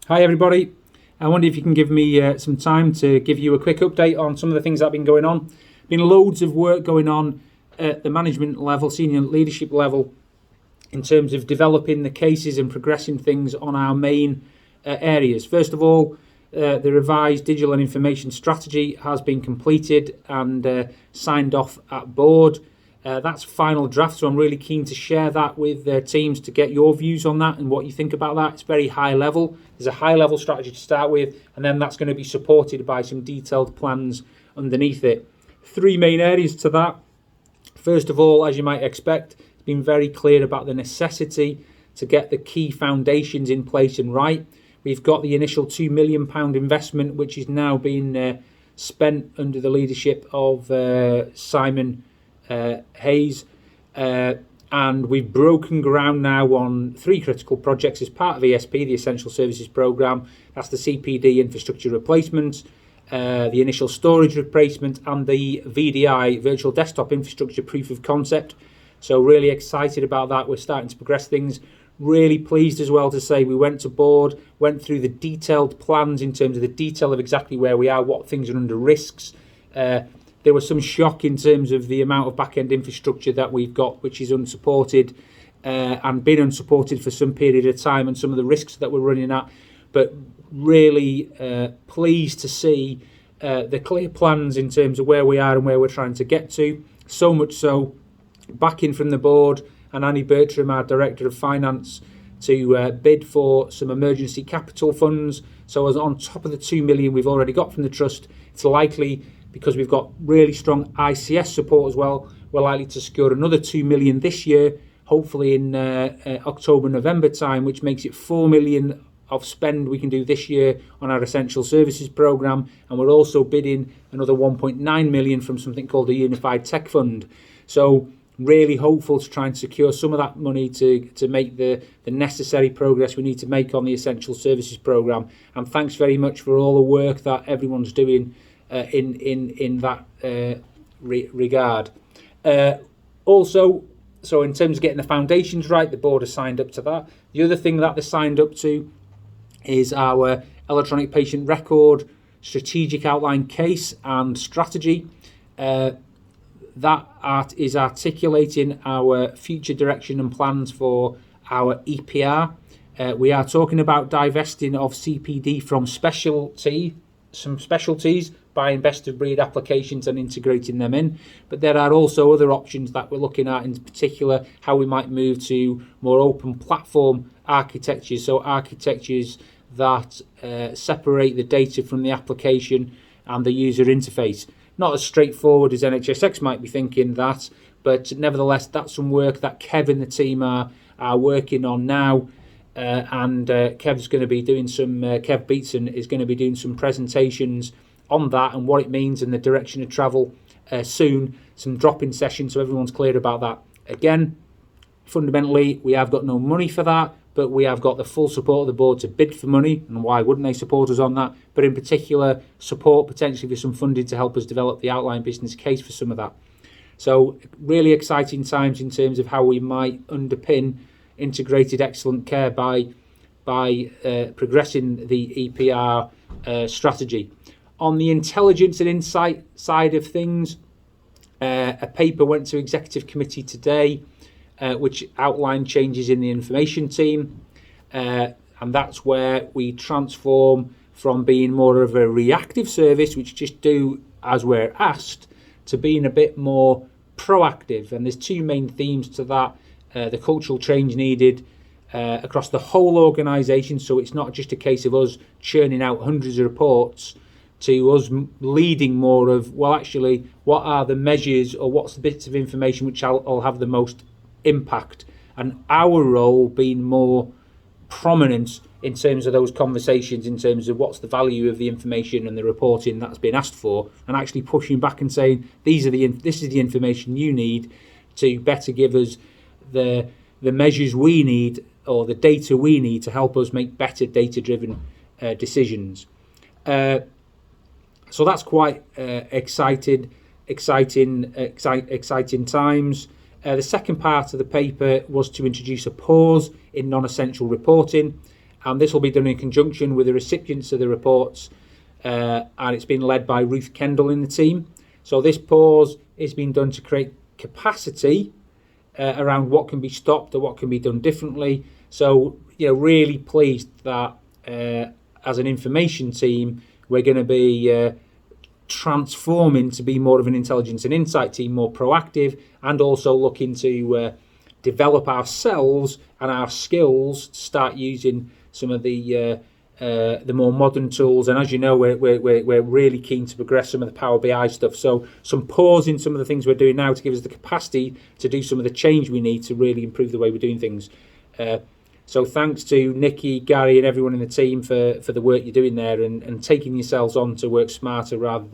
Hi everybody. I wonder if you can give me some time to give you a quick update on some of the things that have been going on. Been loads of work going on at the management level, senior leadership level, in terms of developing the cases and progressing things on our main areas. First of all, the revised digital and information strategy has been completed and signed off at board. That's final draft, so I'm really keen to share that with teams to get your views on that and what you think about that. It's very high level. There's a high level strategy to start with, and then that's going to be supported by some detailed plans underneath it. Three main areas to that. First of all, as you might expect, it's been very clear about the necessity to get the key foundations in place and right. We've got the initial £2 million investment, which is now being spent under the leadership of Simon Hayes, and we've broken ground now on three critical projects as part of ESP, the Essential Services Programme. That's the CPD infrastructure replacement, the initial storage replacement, and the VDI, Virtual Desktop Infrastructure Proof of Concept. So really excited about that. We're starting to progress things. Really pleased as well to say we went to board, went through the detailed plans in terms of the detail of exactly where we are, what things are under risks. There was some shock in terms of the amount of back-end infrastructure that we've got, which is unsupported and been unsupported for some period of time, and some of the risks that we're running at. But really pleased to see the clear plans in terms of where we are and where we're trying to get to. So much so, backing from the board and Annie Bertram, our Director of Finance, to bid for some emergency capital funds. So as on top of the 2 million we've already got from the Trust, it's likely, because we've got really strong ICS support as well, we're likely to secure another 2 million this year, hopefully in October, November time, which makes it 4 million of spend we can do this year on our Essential Services Programme. And we're also bidding another 1.9 million from something called the Unified Tech Fund. So really hopeful to try and secure some of that money to make the necessary progress we need to make on the Essential Services Programme. And thanks very much for all the work that everyone's doing in that regard. Also, so in terms of getting the foundations right, the board has signed up to that. The other thing that they signed up to is our electronic patient record strategic outline case and strategy. That is articulating our future direction and plans for our EPR. We are talking about divesting of CPD from some specialties, buying best of breed applications and integrating them in. But there are also other options that we're looking at, in particular how we might move to more open platform architectures, so architectures that separate the data from the application and the user interface. Not as straightforward as NHSX might be thinking that, but nevertheless that's some work that Kev and the team are working on now. Kev's going to be doing some, Kev Beatson is going to be doing some presentations on that and what it means and the direction of travel soon, some drop-in sessions so everyone's clear about that. Again, fundamentally, we have got no money for that, but we have got the full support of the board to bid for money, and why wouldn't they support us on that? But in particular, support potentially for some funding to help us develop the outline business case for some of that. So really exciting times in terms of how we might underpin integrated excellent care by progressing the EPR strategy. On the intelligence and insight side of things, a paper went to executive committee today, which outlined changes in the information team, and that's where we transform from being more of a reactive service, which just do as we're asked, to being a bit more proactive. And there's two main themes to that. The cultural change needed across the whole organisation, so it's not just a case of us churning out hundreds of reports, to us leading more of, well, actually, what are the measures or what's the bits of information which will have the most impact, and our role being more prominent in terms of those conversations, in terms of what's the value of the information and the reporting that's been asked for, and actually pushing back and saying this is the information you need to better give us the measures we need or the data we need to help us make better data-driven decisions. So that's quite exciting times. The second part of the paper was to introduce a pause in non-essential reporting, and this will be done in conjunction with the recipients of the reports, and it's been led by Ruth Kendall in the team. So this pause is being done to create capacity around what can be stopped or what can be done differently. So, really pleased that as an information team, we're going to be transforming to be more of an intelligence and insight team, more proactive, and also looking to develop ourselves and our skills to start using some of the more modern tools. And as you know, we're really keen to progress some of the Power BI stuff. So some pause in some of the things we're doing now to give us the capacity to do some of the change we need to really improve the way we're doing things. So thanks to Nikki, Gary, and everyone in the team for the work you're doing there, and taking yourselves on to work smarter rather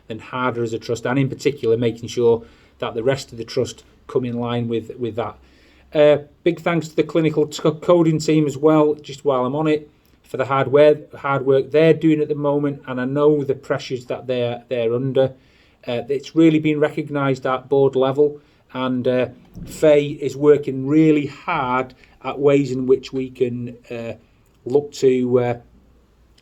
than harder as a trust, and in particular making sure that the rest of the trust come in line with that. Big thanks to the clinical coding team as well, just while I'm on it, for the hard work they're doing at the moment, and I know the pressures that they're under. It's really been recognised at board level, and Faye is working really hard at ways in which we can look to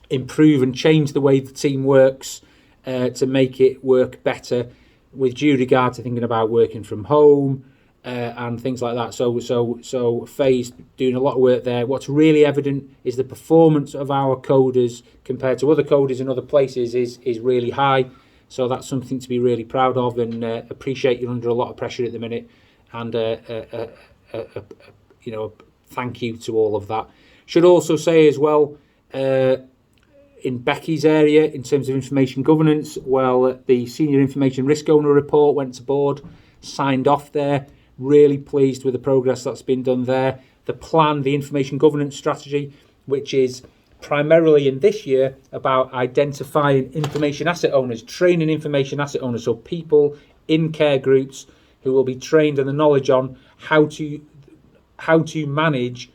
improve and change the way the team works to make it work better, with due regard to thinking about working from home and things like that. So Faye's doing a lot of work there. What's really evident is the performance of our coders compared to other coders in other places is really high. So that's something to be really proud of, and appreciate you're under a lot of pressure at the minute, and thank you to all of that. Should also say as well, in Becky's area, in terms of information governance, well, the Senior Information Risk Owner report went to board, signed off there. Really pleased with the progress that's been done there. The plan, the information governance strategy, which is primarily in this year about identifying information asset owners, training information asset owners, so people in care groups who will be trained and the knowledge on how to manage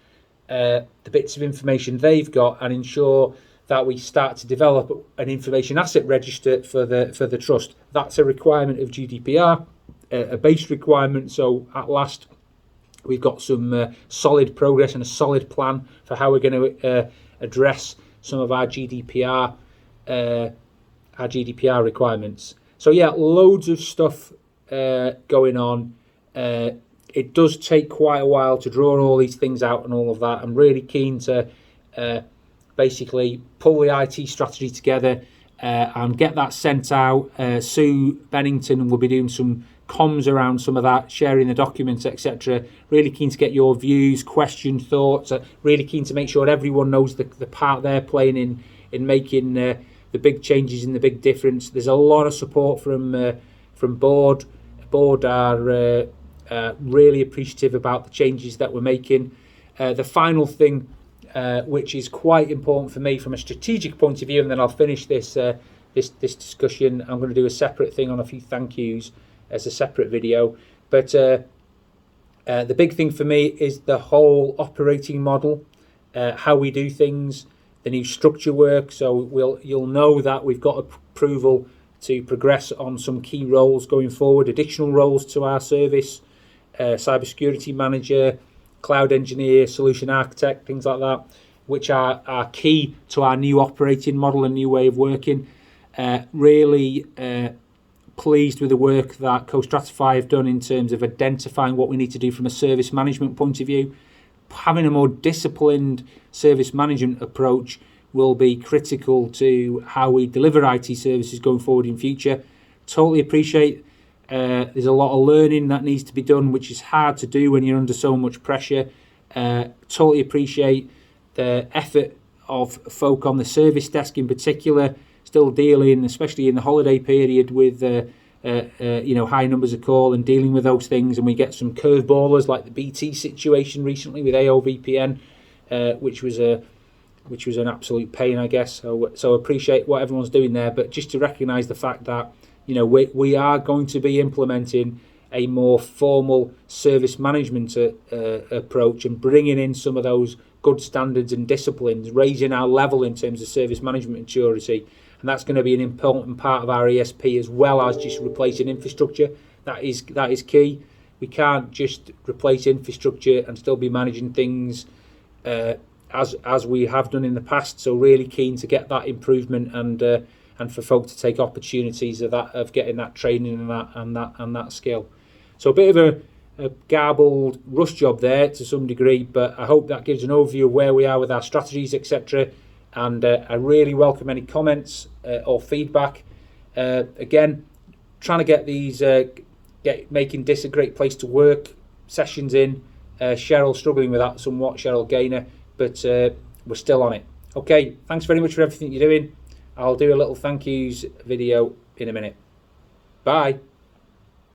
the bits of information they've got, and ensure that we start to develop an information asset register for the trust. That's a requirement of GDPR, a base requirement. So at last, we've got some solid progress and a solid plan for how we're going to address some of our GDPR requirements. So yeah, loads of stuff going on. It does take quite a while to draw all these things out and all of that. I'm really keen to basically pull the IT strategy together and get that sent out. Sue Bennington will be doing some comms around some of that, sharing the documents, etc. Really keen to get your views, questions, thoughts. Really keen to make sure everyone knows the part they're playing in making the big changes and the big difference. There's a lot of support from board. Board are really appreciative about the changes that we're making. The final thing, which is quite important for me from a strategic point of view, and then I'll finish this discussion. I'm going to do a separate thing on a few thank yous as a separate video. But the big thing for me is the whole operating model, how we do things, the new structure work. So you'll know that we've got approval to progress on some key roles going forward, additional roles to our service, cybersecurity manager, cloud engineer, solution architect, things like that, which are key to our new operating model and new way of working. Really pleased with the work that Co-Stratify have done in terms of identifying what we need to do from a service management point of view. Having a more disciplined service management approach will be critical to how we deliver IT services going forward in future. Totally appreciate there's a lot of learning that needs to be done, which is hard to do when you're under so much pressure. Totally appreciate the effort of folk on the service desk in particular, still dealing, especially in the holiday period, with high numbers of call and dealing with those things. And we get some curveballers like the BT situation recently with AOVPN, which was an absolute pain, I guess. So appreciate what everyone's doing there, but just to recognise the fact that we are going to be implementing a more formal service management approach and bringing in some of those good standards and disciplines, raising our level in terms of service management maturity. And that's going to be an important part of our ESP, as well as just replacing infrastructure. That is key. We can't just replace infrastructure and still be managing things as we have done in the past. So really keen to get that improvement and for folk to take opportunities of getting that training and that skill. So a bit of a garbled rush job there to some degree, but I hope that gives an overview of where we are with our strategies, etc. And I really welcome any comments or feedback. Again, trying to get these making this a great place to work sessions in. Cheryl struggling with that somewhat, Cheryl Gaynor, but we're still on it. Okay, thanks very much for everything you're doing. I'll do a little thank yous video in a minute. Bye.